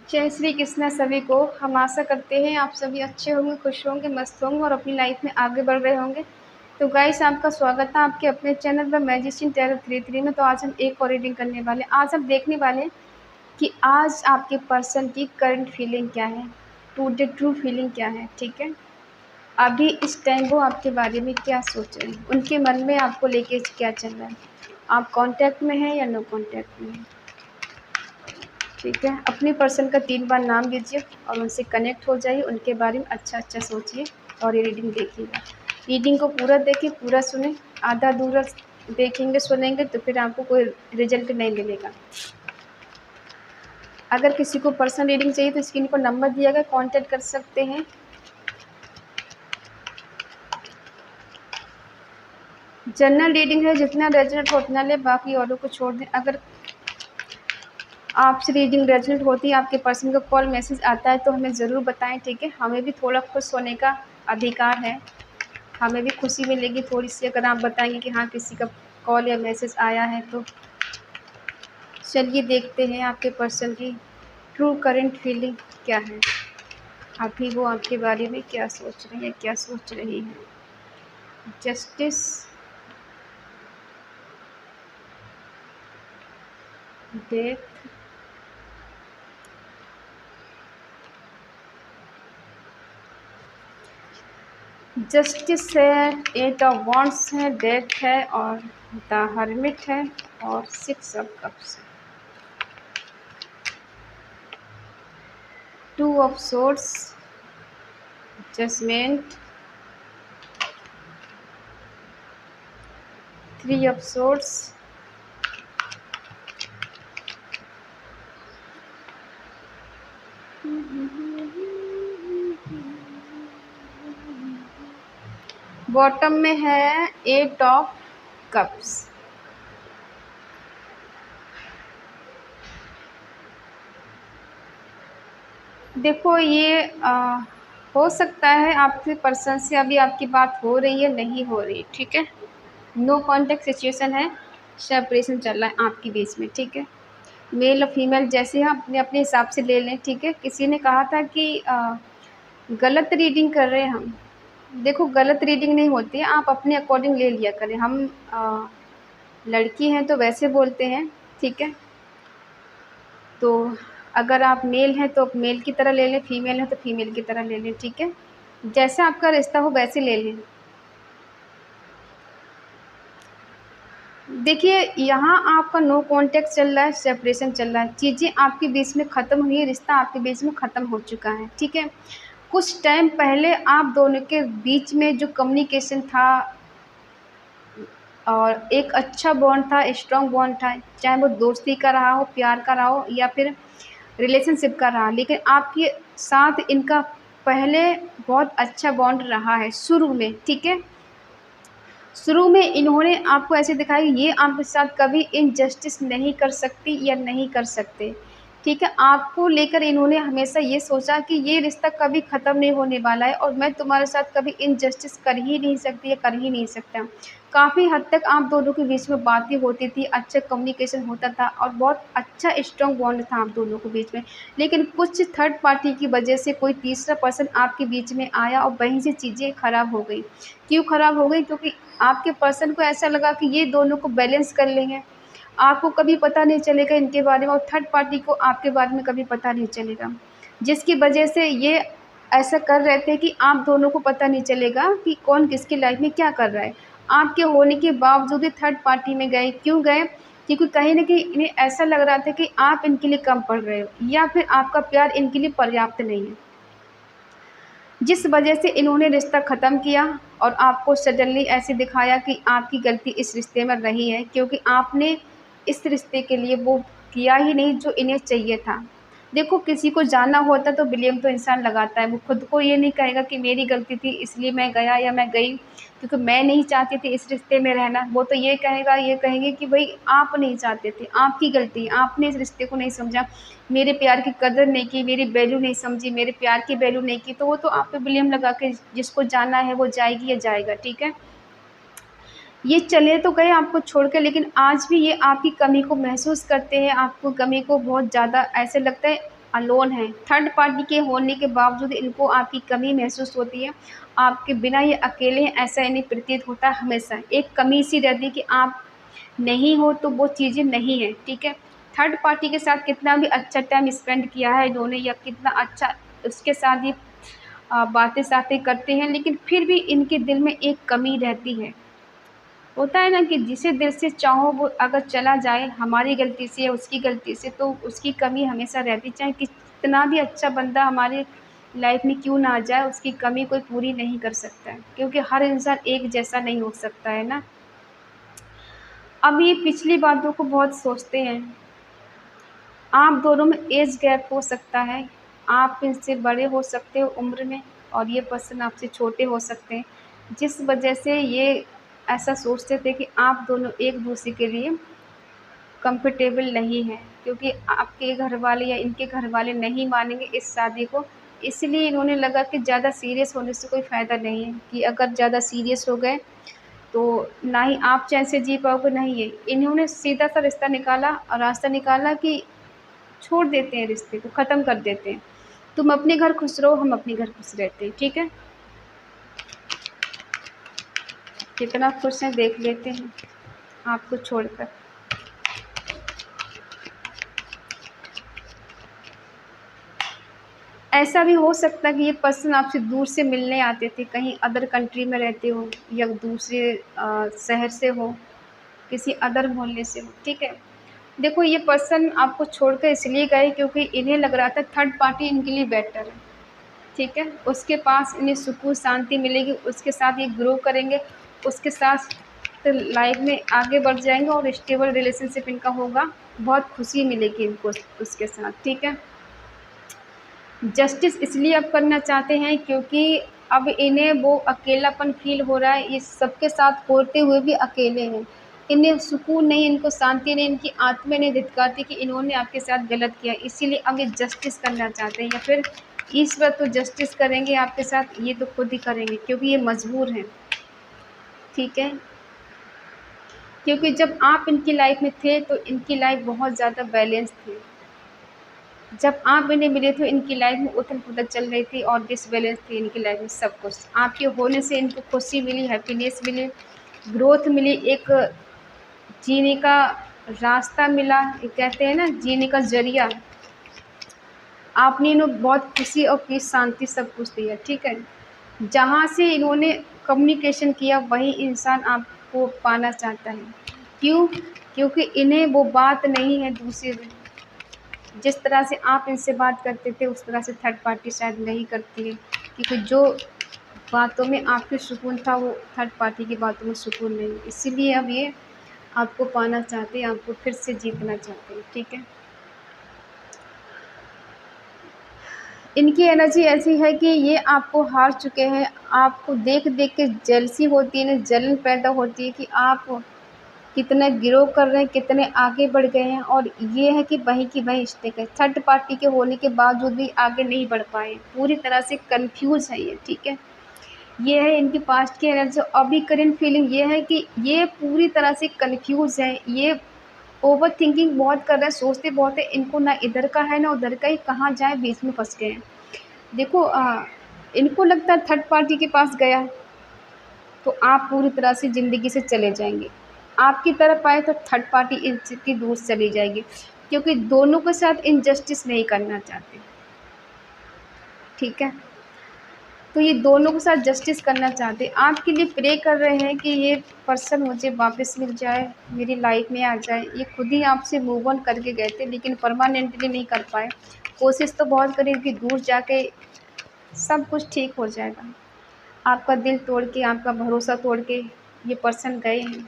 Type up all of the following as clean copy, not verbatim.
जय श्री कृष्ण सभी को। हम आशा करते हैं आप सभी अच्छे होंगे, खुश होंगे, मस्त होंगे और अपनी लाइफ में आगे बढ़ रहे होंगे। तो गाइस, आपका स्वागत है आपके अपने चैनल पर मैजिशियन टैरो 33 में। तो आज हम एक और रीडिंग करने वाले हैं। आज हम देखने वाले हैं कि आज आपके पर्सन की करंट फीलिंग क्या है, टुडे ट्रू फीलिंग क्या है। ठीक है, अभी इस टाइम वो आपके बारे में क्या सोच रहे हैं, उनके मन में आपको लेके क्या चल रहा है, आप कांटेक्ट में हैं या नो कांटेक्ट में हैं। ठीक है, अपनी पर्सन का 3 बार नाम लीजिए और उनसे कनेक्ट हो जाइए, उनके बारे में अच्छा अच्छा सोचिए और ये रीडिंग देखिएगा। रीडिंग को पूरा देखिए, पूरा सुने। आधा अधूरा देखेंगे सुनेंगे तो फिर आपको कोई रिजल्ट नहीं मिलेगा। अगर किसी को पर्सनल रीडिंग चाहिए तो स्क्रीन पर नंबर दिया गया, कॉन्टैक्ट कर सकते हैं। जनरल रीडिंग है, जितना रेजोनेट हो उतना ले, बाकी औरों को छोड़ दें। अगर आपसे रीडिंग रेजोनेट होती है, आपके पर्सन का कॉल मैसेज आता है तो हमें ज़रूर बताएं। ठीक है, हमें भी थोड़ा खुश होने का अधिकार है, हमें भी खुशी मिलेगी थोड़ी सी अगर आप बताएंगे कि हाँ किसी का कॉल या मैसेज आया है। तो चलिए देखते हैं आपके पर्सन की ट्रू करंट फीलिंग क्या है, अभी वो आपके बारे में क्या सोच रहे हैं, क्या सोच रही हैं। जस्टिस, डेथ, जस्टिस है, 8 ऑफ वॉन्ड्स है, डेथ है और द हर्मिट है और 6 ऑफ कप्स है, 2 of swords, judgement, 3 of swords, bottom में है 8 ऑफ कप्स। देखो ये हो सकता है आपके पर्सन से अभी आपकी बात हो रही है, नहीं हो रही। ठीक है, नो कांटेक्ट सिचुएशन है, सेपरेशन चल रहा है आपके बीच में। ठीक है, मेल और फीमेल जैसे हम अपने अपने हिसाब से ले लें। ठीक है, किसी ने कहा था कि गलत रीडिंग कर रहे हैं हम। देखो, गलत रीडिंग नहीं होती है, आप अपने अकॉर्डिंग ले लिया करें। हम लड़की हैं तो वैसे बोलते हैं। ठीक है, तो अगर आप मेल हैं तो मेल की तरह ले लें, फीमेल हैं तो फीमेल की तरह ले लें। ठीक है, जैसा आपका रिश्ता हो वैसे ले लें। देखिए, यहाँ आपका नो कांटेक्ट चल रहा है, सेपरेशन चल रहा है, चीज़ें आपके बीच में ख़त्म हुई है, रिश्ता आपके बीच में ख़त्म हो चुका है। ठीक है, कुछ टाइम पहले आप दोनों के बीच में जो कम्युनिकेशन था और एक अच्छा बॉन्ड था, स्ट्रॉन्ग बॉन्ड था, चाहे वो दोस्ती का रहा हो, प्यार का रहा हो या फिर रिलेशनशिप का रहा, लेकिन आपके साथ इनका पहले बहुत अच्छा बॉन्ड रहा है शुरू में। ठीक है, शुरू में इन्होंने आपको ऐसे दिखाया ये आपके साथ कभी इनजस्टिस नहीं कर सकती या नहीं कर सकते। ठीक है, आपको लेकर इन्होंने हमेशा ये सोचा कि ये रिश्ता कभी ख़त्म नहीं होने वाला है और मैं तुम्हारे साथ कभी इनजस्टिस कर ही नहीं सकती या कर ही नहीं सकता। काफ़ी हद तक आप दोनों के बीच में बातें होती थी, अच्छा कम्युनिकेशन होता था और बहुत अच्छा स्ट्रॉन्ग बॉन्ड था आप दोनों के बीच में। लेकिन कुछ थर्ड पार्टी की वजह से कोई तीसरा पर्सन आपके बीच में आया और वहीं से चीज़ें ख़राब हो गई। क्यों ख़राब हो गई? क्योंकि आपके पर्सन को ऐसा लगा कि ये दोनों को बैलेंस कर लेंगे, आपको कभी पता नहीं चलेगा इनके बारे में और थर्ड पार्टी को आपके बारे में कभी पता नहीं चलेगा, जिसकी वजह से ये ऐसा कर रहे थे कि आप दोनों को पता नहीं चलेगा कि कौन किसकी लाइफ में क्या कर रहा है। आपके होने के बावजूद भी थर्ड पार्टी में गए, क्यों गए? क्योंकि कहीं न कहीं इन्हें ऐसा लग रहा था कि आप इनके लिए कम पड़ रहे हो या फिर आपका प्यार इनके लिए पर्याप्त नहीं है, जिस वजह से इन्होंने रिश्ता ख़त्म किया और आपको सडनली ऐसे दिखाया कि आपकी गलती इस रिश्ते में रही है, क्योंकि आपने इस रिश्ते के लिए वो किया ही नहीं जो इन्हें चाहिए था। देखो, किसी को जाना होता तो ब्लेम तो इंसान लगाता है, वो खुद को ये नहीं कहेगा कि मेरी गलती थी इसलिए मैं गया या मैं गई क्योंकि मैं नहीं चाहती थी इस रिश्ते में रहना। वो तो ये कहेगा, ये कहेंगे कि भाई आप नहीं चाहते थे, आपकी गलती है, आपने इस रिश्ते को नहीं समझा, मेरे प्यार की कदर नहीं की, मेरी वैल्यू नहीं समझी, मेरे प्यार की वैल्यू नहीं की। तो वो तो आप पे ब्लेम लगा के जिसको जाना है वो जाएगी या जाएगा। ठीक है, ये चले तो गए आपको छोड़ के, लेकिन आज भी ये आपकी कमी को महसूस करते हैं, आपको कमी को बहुत ज़्यादा ऐसे लगता है अलोन हैं, थर्ड पार्टी के होने के बावजूद इनको आपकी कमी महसूस होती है। आपके बिना ये अकेले हैं ऐसा इन्हें प्रतीत होता है हमेशा। एक कमी सी रहती है कि आप नहीं हो तो वो चीज़ें नहीं हैं, ठीक है। थर्ड पार्टी के साथ कितना भी अच्छा टाइम स्पेंड किया है इन्होंने या कितना अच्छा उसके साथ ये बातें-सातें करते हैं, लेकिन फिर भी इनके दिल में एक कमी रहती है। होता है ना कि जिसे दिल से चाहो वो अगर चला जाए हमारी गलती से या उसकी गलती से, तो उसकी कमी हमेशा रहती, चाहे कितना भी अच्छा बंदा हमारे लाइफ में क्यों ना आ जाए, उसकी कमी कोई पूरी नहीं कर सकता है, क्योंकि हर इंसान एक जैसा नहीं हो सकता है ना। अब ये पिछली बातों को बहुत सोचते हैं। आप दोनों में एज गैप हो सकता है, आप इनसे बड़े हो सकते हो उम्र में और ये पर्सन आपसे छोटे हो सकते हैं, जिस वजह से ये ऐसा सोचते थे कि आप दोनों एक दूसरे के लिए कंफर्टेबल नहीं हैं, क्योंकि आपके घर वाले या इनके घर वाले नहीं मानेंगे इस शादी को। इसलिए इन्होंने लगा कि ज़्यादा सीरियस होने से कोई फ़ायदा नहीं है, कि अगर ज़्यादा सीरियस हो गए तो ना ही आप चैन से जी पाओगे ना ही ये। इन्होंने सीधा-सा रिश्ता निकाला और रास्ता निकाला कि छोड़ देते हैं रिश्ते को, ख़त्म कर देते हैं। तुम अपने घर खुश रहो, हम अपने घर खुश रहते हैं, ठीक है? कितना खुश हैं देख लेते हैं आपको छोड़कर। ऐसा भी हो सकता है कि ये पर्सन आपसे दूर से मिलने आते थे, कहीं अदर कंट्री में रहते हो या दूसरे शहर से हो, किसी अदर मोहल्ले से हो, ठीक है? देखो ये पर्सन आपको छोड़कर इसलिए गए क्योंकि इन्हें लग रहा था थर्ड पार्टी इनके लिए बेटर है, ठीक है? उसके पास इन्हें सुकून शांति मिलेगी, उसके साथ ये ग्रो करेंगे, उसके साथ लाइफ में आगे बढ़ जाएँगे और स्टेबल रिलेशनशिप इनका होगा, बहुत खुशी मिलेगी इनको उसके साथ, ठीक है? जस्टिस इसलिए अब करना चाहते हैं क्योंकि अब इन्हें वो अकेलापन फ़ील हो रहा है, ये सबके साथ होते हुए भी अकेले हैं। इन्हें सुकून नहीं, इनको शांति नहीं, इनकी आत्मा नहीं धिक्कारती कि इन्होंने आपके साथ गलत किया, इसीलिए अब ये जस्टिस करना चाहते हैं या फिर ईश्वर तो जस्टिस करेंगे आपके साथ, ये तो खुद ही करेंगे क्योंकि ये मजबूर हैं, ठीक है? क्योंकि जब आप इनकी लाइफ़ में थे तो इनकी लाइफ़ बहुत ज़्यादा बैलेंस थी। जब आप इन्हें मिले थे इनकी लाइफ में उथल-पुथल चल रही थी और डिसबैलेंस थी इनकी लाइफ में सब कुछ। आपके होने से इनको खुशी मिली, हैप्पीनेस मिली, ग्रोथ मिली, एक जीने का रास्ता मिला, ये कहते हैं ना जीने का ज़रिया। आपने इन्हें बहुत खुशी और पीस, शांति सब कुछ दिया, ठीक है? जहाँ से इन्होंने कम्युनिकेशन किया वही इंसान आपको पाना चाहता है। क्यों? क्योंकि इन्हें वो बात नहीं है दूसरे जिस तरह से आप इनसे बात करते थे उस तरह से थर्ड पार्टी शायद नहीं करती है, क्योंकि जो बातों में आपको सुकून था वो थर्ड पार्टी की बातों में सुकून नहीं। इसीलिए अब ये आपको पाना चाहते हैं, आपको फिर से जीतना चाहते हैं, ठीक है? इनकी एनर्जी ऐसी है कि ये आपको हार चुके हैं, आपको देख-देख के जेलसी होती है, इन्हें जलन पैदा होती है कि आप कितना ग्रो कर रहे हैं, कितने आगे बढ़ गए हैं और ये है कि वहीं की वहीं स्टिक है। थर्ड पार्टी के होने के बावजूद भी आगे नहीं बढ़ पाए, पूरी तरह से कन्फ्यूज़ है ये, ठीक है? ये है इनकी पास्ट की एनर्जी। अभी करंट फीलिंग ये है कि ये पूरी तरह से कन्फ्यूज़ है, ये ओवरथिंकिंग बहुत कर रहे हैं, सोचते बहुत हैं, इनको ना इधर का है ना उधर का ही, कहाँ जाएँ बीच में फँस गए हैं। देखो इनको लगता है थर्ड पार्टी के पास गया तो आप पूरी तरह से ज़िंदगी से चले जाएँगे। आपकी तरफ आए तो थर्ड पार्टी इनकी दूर चली जाएगी, क्योंकि दोनों के साथ इनजस्टिस नहीं करना चाहते, ठीक है? तो ये दोनों के साथ जस्टिस करना चाहते हैं, आपके लिए प्रे कर रहे हैं कि ये पर्सन मुझे वापस मिल जाए, मेरी लाइफ़ में आ जाए। ये खुद ही आपसे मूव ऑन करके गए थे लेकिन परमानेंटली नहीं कर पाए। कोशिश तो बहुत करी कि दूर जाके सब कुछ ठीक हो जाएगा। आपका दिल तोड़ के, आपका भरोसा तोड़ के ये पर्सन गए हैं।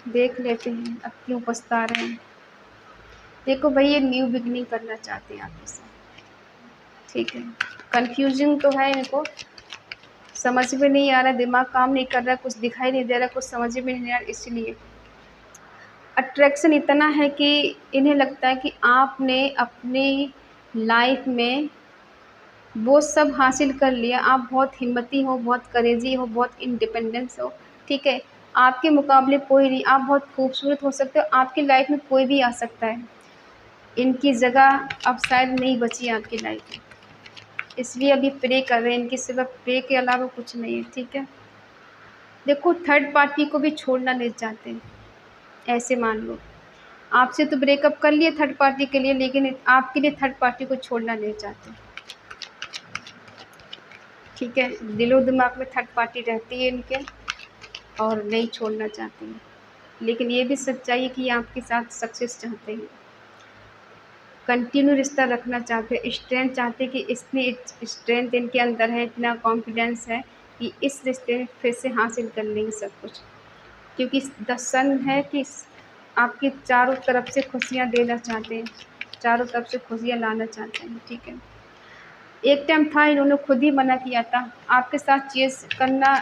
देख लेते हैं अब क्यों पछता रहे हैं। देखो भई ये न्यू बिगिनिंग करना चाहते हैं आपके साथ, ठीक है? कन्फ्यूज़न तो है इनको, समझ में नहीं आ रहा, दिमाग काम नहीं कर रहा, कुछ दिखाई नहीं दे रहा, कुछ समझ में नहीं आ रहा, इसलिए। अट्रैक्शन इतना है कि इन्हें लगता है कि आपने अपनी लाइफ़ में वो सब हासिल कर लिया, आप बहुत हिम्मती हो, बहुत करेज़ी हो, बहुत इंडिपेंडेंस हो, ठीक है? आपके मुकाबले कोई नहीं, आप बहुत खूबसूरत हो सकते हो, आपकी लाइफ़ में कोई भी आ सकता है। इनकी जगह अब शायद नहीं बची आपकी लाइफ में, इसलिए अभी प्रे कर रहे हैं। इनके सिवा प्रे के अलावा कुछ नहीं है, ठीक है। देखो थर्ड पार्टी को भी छोड़ना नहीं चाहते, ऐसे मान लो आपसे तो ब्रेकअप कर लिए थर्ड पार्टी के लिए, लेकिन आपके लिए थर्ड पार्टी को छोड़ना नहीं चाहते, ठीक है। दिलो दिमाग में थर्ड पार्टी रहती है इनके और नहीं छोड़ना चाहते हैं, लेकिन ये भी सच्चाई है कि ये आपके साथ सक्सेस चाहते हैं, कंटिन्यू रिश्ता रखना चाहते हैं, स्ट्रेंथ चाहते हैं कि इतनी स्ट्रेंथ इनके अंदर है, इतना कॉन्फिडेंस है कि इस रिश्ते में फिर से हासिल कर लेंगे सब कुछ, क्योंकि द सन है कि आपकी चारों तरफ से खुशियाँ देना चाहते हैं, चारों तरफ से खुशियाँ लाना चाहते हैं, ठीक है। एक टाइम था इन्होंने खुद ही मना किया था, आपके साथ चीज़ करना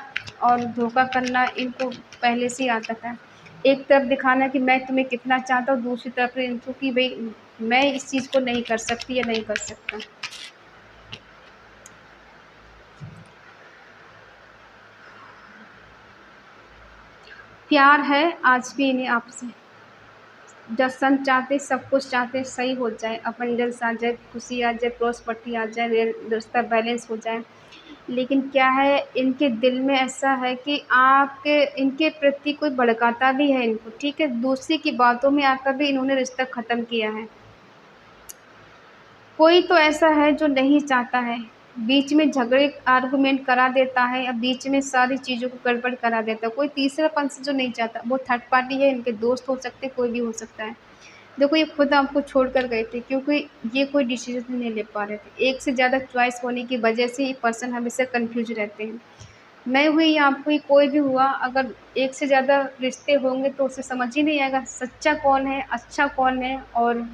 और धोखा करना इनको पहले से ही आता था। एक तरफ दिखाना कि मैं तुम्हें कितना चाहता हूँ, दूसरी तरफ इनको कि भाई मैं इस चीज़ को नहीं कर सकती या नहीं कर सकता। प्यार है आज भी इन्हें आपसे, जसन चाहते सब कुछ चाहते सही हो जाए, अबंडेंस आ जाए, खुशी आ जाए, प्रॉस्पेरिटी आ जाए, रिश्ता बैलेंस हो जाए, लेकिन क्या है इनके दिल में ऐसा है कि आपके इनके प्रति कोई भड़काता भी है इनको, ठीक है। दूसरी की बातों में आकर भी इन्होंने रिश्ता ख़त्म किया है। कोई तो ऐसा है जो नहीं चाहता है, बीच में झगड़े आर्गुमेंट करा देता है या बीच में सारी चीज़ों को गड़बड़ करा देता है, कोई तीसरा पक्ष जो नहीं चाहता, वो थर्ड पार्टी है, इनके दोस्त हो सकते, कोई भी हो सकता है। देखो ये खुद आपको छोड़ कर गए थे क्योंकि ये कोई डिसीजन नहीं ले पा रहे थे, एक से ज़्यादा चॉइस होने की वजह से ये पर्सन हमेशा कन्फ्यूज रहते हैं। मैं हुई या आप हुई, कोई भी हुआ, अगर एक से ज़्यादा रिश्ते होंगे तो उसे समझ ही नहीं आएगा सच्चा कौन है, अच्छा कौन है और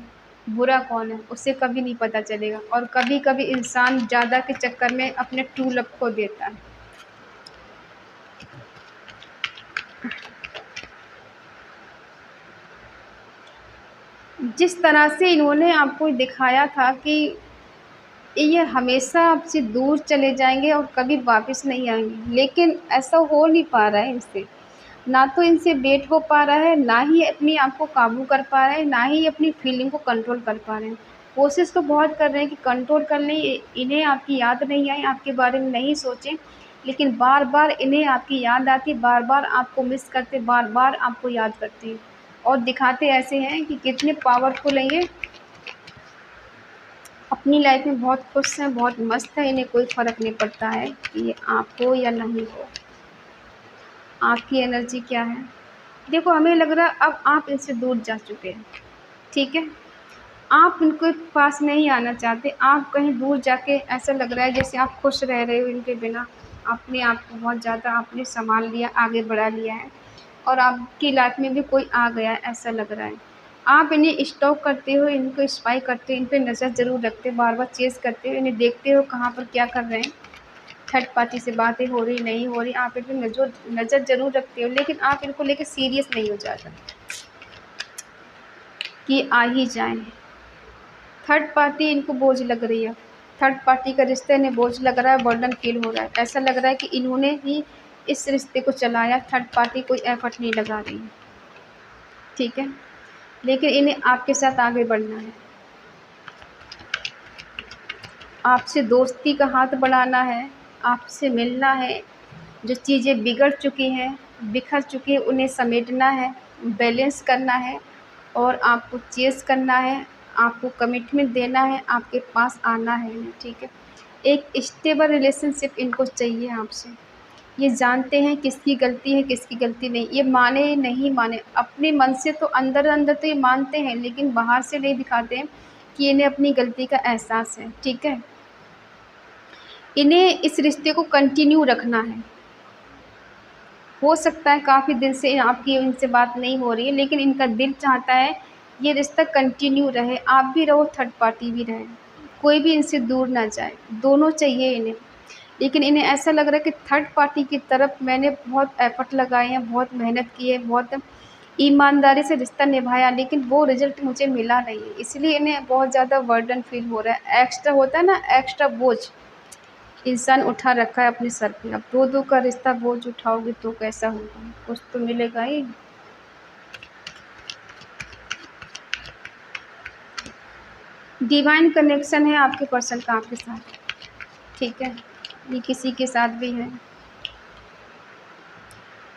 बुरा कौन है, उसे कभी नहीं पता चलेगा। और कभी-कभी इंसान ज़्यादा के चक्कर में अपने ट्रू लव खो देता है। जिस तरह से इन्होंने आपको दिखाया था कि ये हमेशा आपसे दूर चले जाएँगे और कभी वापस नहीं आएँगे, लेकिन ऐसा हो नहीं पा रहा है इनसे। ना तो इनसे डेट हो पा रहा है, ना ही अपने आप को काबू कर पा रहे हैं, ना ही अपनी फीलिंग को कंट्रोल कर पा रहे हैं। कोशिश तो बहुत कर रहे हैं कि कंट्रोल कर लें, इन्हें आपकी याद नहीं आए, आपके बारे में नहीं सोचें, लेकिन बार-बार इन्हें आपकी याद आती है, बार-बार आपको मिस करते, बार-बार आपको याद करते हैं और दिखाते ऐसे हैं कि कितने पावरफुल हैं ये, अपनी लाइफ में बहुत खुश हैं, बहुत मस्त हैं, इन्हें कोई फ़र्क नहीं पड़ता है कि ये आप हो या नहीं हो। आपकी एनर्जी क्या है? देखो हमें लग रहा है अब आप इनसे दूर जा चुके हैं, ठीक है। आप इनके पास नहीं आना चाहते, आप कहीं दूर जाके ऐसा लग रहा है जैसे आप खुश रह रहे हो इनके बिना, अपने आप को बहुत ज़्यादा आपने सँभाल लिया, आगे बढ़ा लिया है और आपकी लाइफ़ में भी कोई आ गया है, ऐसा लग रहा है। आप इन्हें स्टॉक करते हो, इनको स्पाई करते हो, इन पे नज़र ज़रूर रखते हो, बार-बार चेज़ करते हो, इन्हें देखते हो कहाँ पर क्या कर रहे हैं, थर्ड पार्टी से बातें हो रही, नहीं हो रही, आप इन पे नज़र ज़रूर रखते हो, लेकिन आप इनको लेके सीरियस नहीं हो जाते कि आ ही जाएँ। थर्ड पार्टी इनको बोझ लग रही है, थर्ड पार्टी का रिश्ता इन्हें बोझ लग रहा है, बर्डन फ़ील हो रहा है। ऐसा लग रहा है कि इन्होंने ही इस रिश्ते को चलाया, थर्ड पार्टी कोई एफ़र्ट नहीं लगा रही है, ठीक है? लेकिन इन्हें आपके साथ आगे बढ़ना है। आपसे दोस्ती का हाथ बढ़ाना है, आपसे मिलना है, जो चीज़ें बिगड़ चुकी हैं, बिखर चुकी हैं, उन्हें समेटना है, बैलेंस करना है और आपको चेज़ करना है, आपको कमिटमेंट देना है, आपके पास आना है इन्हें, ठीक है? एक स्टेबल रिलेशनशिप इनको चाहिए आपसे। ये जानते हैं किसकी गलती है, किसकी गलती नहीं। ये माने नहीं माने, अपने मन से तो अंदर-अंदर तो ये मानते हैं, लेकिन बाहर से नहीं दिखाते हैं कि इन्हें अपनी गलती का एहसास है, ठीक है? इन्हें इस रिश्ते को कंटिन्यू रखना है। हो सकता है काफ़ी दिन से आपकी इनसे बात नहीं हो रही है, लेकिन इनका दिल चाहता है ये रिश्ता कंटिन्यू रहे, आप भी रहो, थर्ड पार्टी भी रहे, कोई भी इनसे दूर ना जाए, दोनों चाहिए इन्हें। लेकिन इन्हें ऐसा लग रहा है कि थर्ड पार्टी की तरफ मैंने बहुत एफ़र्ट लगाए हैं, बहुत मेहनत की है, बहुत ईमानदारी से रिश्ता निभाया, लेकिन वो रिज़ल्ट मुझे मिला नहीं है, इसलिए इन्हें बहुत ज़्यादा बर्डन फ़ील हो रहा है। एक्स्ट्रा होता है ना, एक्स्ट्रा बोझ इंसान उठा रखा है अपने सर पे। अब 2-2 का रिश्ता बोझ उठाओगे तो कैसा होगा? कुछ तो मिलेगा ही। डिवाइन कनेक्शन है आपके पर्सन का आपके साथ, ठीक है, ये किसी के साथ भी है।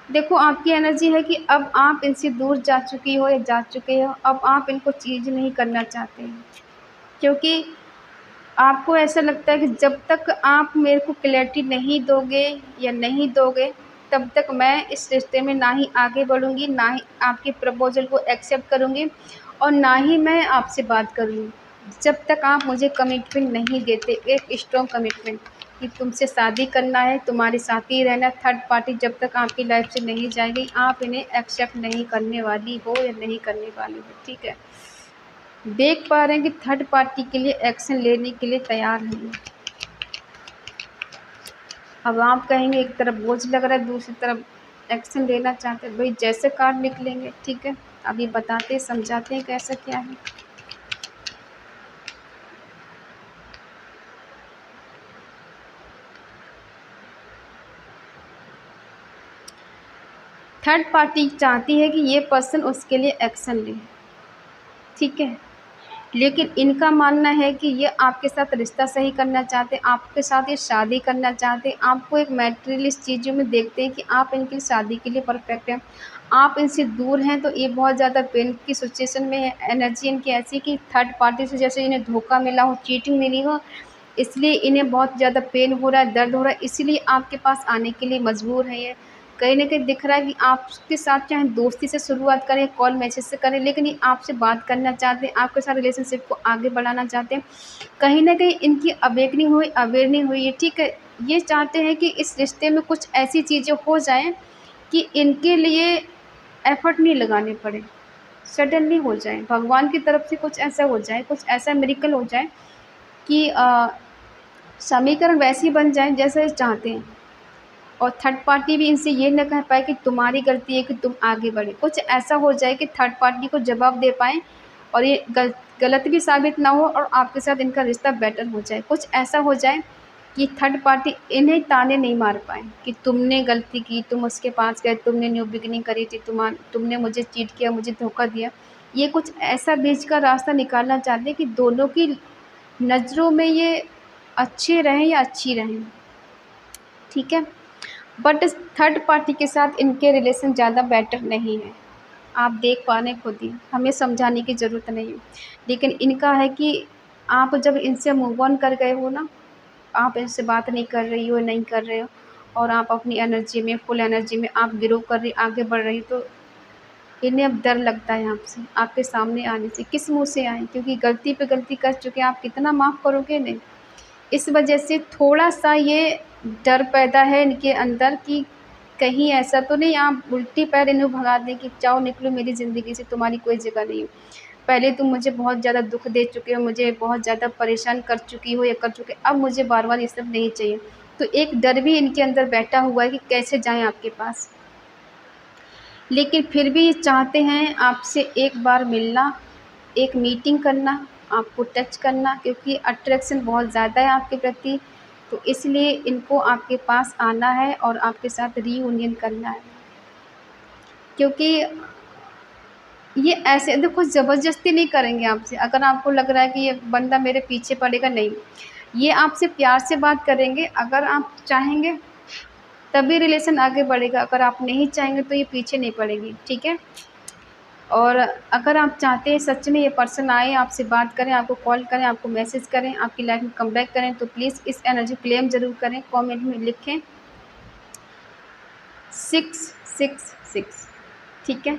देखो आपकी एनर्जी है कि अब आप इनसे दूर जा चुकी हो या जा चुके हो, अब आप इनको चीज़ नहीं करना चाहते हैं, क्योंकि आपको ऐसा लगता है कि जब तक आप मेरे को क्लैरिटी नहीं दोगे या नहीं दोगे, तब तक मैं इस रिश्ते में ना ही आगे बढ़ूँगी, ना ही आपके प्रपोज़ल को एक्सेप्ट करूँगी और ना ही मैं आपसे बात करूँगी। जब तक आप मुझे कमिटमेंट नहीं देते, एक स्ट्रॉन्ग कमिटमेंट कि तुमसे शादी करना है, तुम्हारे साथ ही रहना, थर्ड पार्टी जब तक आपकी लाइफ़ से नहीं जाएगी, आप इन्हें एक्सेप्ट नहीं करने वाली हो या नहीं करने वाली हो, ठीक है? देख पा रहे हैं कि थर्ड पार्टी के लिए एक्शन लेने के लिए तैयार हैं। अब आप कहेंगे एक तरफ बोझ लग रहा है, दूसरी तरफ एक्शन लेना चाहते हैं, भाई जैसे कार्ड निकलेंगे, ठीक है, अभी बताते समझाते हैं कैसा क्या है। थर्ड पार्टी चाहती है कि ये पर्सन उसके लिए एक्शन ले, ठीक है, लेकिन इनका मानना है कि ये आपके साथ रिश्ता सही करना चाहते हैं, आपके साथ ये शादी करना चाहते हैं, आपको एक मैटेरियलिस्ट चीज़ों में देखते हैं कि आप इनकी शादी के लिए परफेक्ट हैं। आप इनसे दूर हैं तो ये बहुत ज़्यादा पेन की सिचुएशन में है। एनर्जी इनकी ऐसी कि थर्ड पार्टी से जैसे इन्हें धोखा मिला हो, चीटिंग मिली हो, इसलिए इन्हें बहुत ज़्यादा पेन हो रहा है, दर्द हो रहा है, इसीलिए आपके पास आने के लिए मजबूर है ये। कहीं न कहीं दिख रहा है कि आपके साथ चाहे दोस्ती से शुरुआत करें, कॉल मैसेज से करें, लेकिन ये आपसे बात करना चाहते हैं, आपके साथ रिलेशनशिप को आगे बढ़ाना चाहते हैं। कहीं न कहीं इनकी अवेकनिंग हुई, अवेयरनिंग हुई है, ठीक है? ये चाहते हैं कि इस रिश्ते में कुछ ऐसी चीज़ें हो जाएँ कि इनके लिए एफ़र्ट नहीं लगाने पड़े, सडनली हो जाए। भगवान की तरफ से कुछ ऐसा हो जाए, कुछ ऐसा मिरेकल हो जाए कि समीकरण वैसे ही बन जाएँ जैसे ये चाहते हैं। और थर्ड पार्टी भी इनसे ये ना कह पाए कि तुम्हारी गलती है कि तुम आगे बढ़े। कुछ ऐसा हो जाए कि थर्ड पार्टी को जवाब दे पाएँ और ये गलत भी साबित ना हो और आपके साथ इनका रिश्ता बेटर हो जाए। कुछ ऐसा हो जाए कि थर्ड पार्टी इन्हें ताने नहीं मार पाए कि तुमने गलती की, तुम उसके पास गए, तुमने न्यू बिगिनिंग करी थी, तुमने मुझे चीट किया, मुझे धोखा दिया। ये कुछ ऐसा बीच का रास्ता निकालना चाहते हैं कि दोनों की नज़रों में ये अच्छे रहें या अच्छी रहें, ठीक है? बट थर्ड पार्टी के साथ इनके रिलेशन ज़्यादा बेटर नहीं है। आप देख पा रहे हैं खुद ही, हमें समझाने की ज़रूरत नहीं है। लेकिन इनका है कि आप जब इनसे मूव ऑन कर गए हो ना, आप इनसे बात नहीं कर रही हो, नहीं कर रहे हो और आप अपनी एनर्जी में, फुल एनर्जी में आप ग्रो कर रही, आगे बढ़ रही, तो इन्हें अब डर लगता है आपसे, आपके सामने आने से। किस मुँह से आएँ? क्योंकि गलती पे गलती कर चुके हैं, आप कितना माफ़ करोगे इन्हें? इस वजह से थोड़ा-सा ये डर पैदा है इनके अंदर कि कहीं ऐसा तो नहीं आप उल्टी पैर इन्हें भगा दें कि जाओ निकलो मेरी ज़िंदगी से, तुम्हारी कोई जगह नहीं है। पहले तुम मुझे बहुत ज़्यादा दुःख दे चुके हो, मुझे बहुत ज़्यादा परेशान कर चुकी हो या कर चुके, अब मुझे बार-बार ये सब नहीं चाहिए। तो एक डर भी इनके अंदर बैठा हुआ है कि कैसे जाएँ आपके पास। लेकिन फिर भी ये चाहते हैं आपसे एक बार मिलना, एक मीटिंग करना, आपको टच करना, क्योंकि अट्रैक्शन बहुत ज़्यादा है आपके प्रति, तो इसलिए इनको आपके पास आना है और आपके साथ रीयूनियन करना है। क्योंकि ये ऐसे देखो ज़बरदस्ती नहीं करेंगे आपसे, अगर आपको लग रहा है कि ये बंदा मेरे पीछे पड़ेगा, नहीं। ये आपसे प्यार से बात करेंगे, अगर आप चाहेंगे तभी रिलेशन आगे बढ़ेगा, अगर आप नहीं चाहेंगे तो ये पीछे नहीं पड़ेगी, ठीक है? और अगर आप चाहते हैं सच में ये पर्सन आए, आपसे बात करें, आपको कॉल करें, आपको मैसेज करें, आपकी लाइफ़ में कमबैक करें, तो प्लीज़ इस एनर्जी क्लेम ज़रूर करें, कमेंट में लिखें 666, ठीक है?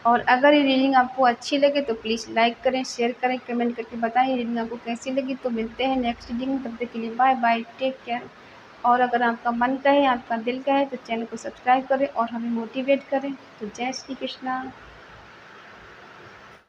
और अगर ये रीडिंग आपको अच्छी लगे तो प्लीज़ लाइक करें, शेयर करें, कमेंट करके बताएं ये रीडिंग आपको कैसी लगी। तो मिलते हैं नेक्स्ट रीडिंग में, तब तक के लिए बाय बाय, टेक केयर। और अगर आपका मन कहे, आपका दिल कहे तो चैनल को सब्सक्राइब करें और हमें मोटिवेट करें। तो जय श्री कृष्णा।